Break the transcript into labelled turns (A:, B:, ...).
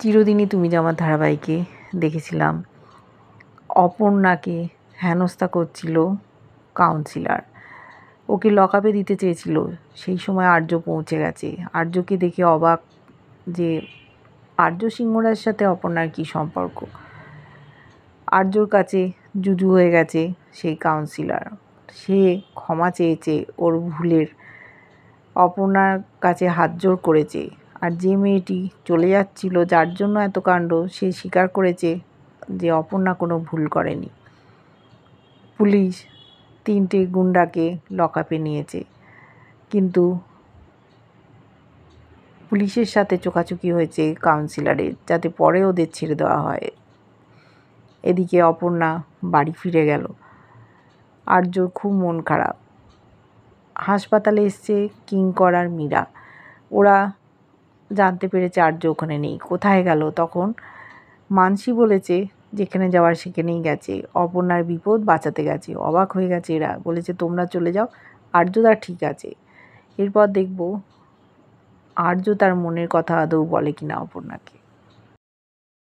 A: চিরদিনই তুমি যে আমার ধারাবাহিকে দেখেছিলাম অপর্ণাকে হেনস্থা করছিল কাউন্সিলর, ওকে লকআপে দিতে চেয়েছিল। সেই সময় আর্য পৌঁছে গেছে। আর্যকে দেখে অবাক যে আর্য সিংহরার সাথে অপর্ণার কী সম্পর্ক। আর্যর কাছে জুজু হয়ে গেছে সেই কাউন্সিলর। সে ক্ষমা চেয়েছে ওর ভুলের, অপর্ণার কাছে হাত জোড় করেছে। আর যে মেয়েটি চলে যাচ্ছিল, যার জন্য এত কাণ্ড, সে স্বীকার করেছে যে অপর্ণা কোনো ভুল করেনি। পুলিশ 3টে গুন্ডাকে লকআপে নিয়েছে, কিন্তু পুলিশের সাথে চোখাচোখি হয়েছে কাউন্সিলরের, যাতে পরে ওদের ছেড়ে দেওয়া হয়। এদিকে অপর্ণা বাড়ি ফিরে গেল। আর্যর খুব মন খারাপ। হাসপাতালে এসছে কিঙ্কর আর মীরা। ওরা জানতে পেরেছে আর্য ওখানে নেই। কোথায় গেল? তখন মানসী বলেছে যেখানে যাওয়ার সেখানেই গেছে, অপর্ণার বিপদ বাঁচাতে গেছে। অবাক হয়ে গেছে এরা, বলেছে তোমরা চলে যাও, আর্যদা ঠিক আছে। এরপর দেখব আর্য তার মনের কথা আদৌ বলে কিনা অপর্ণাকে।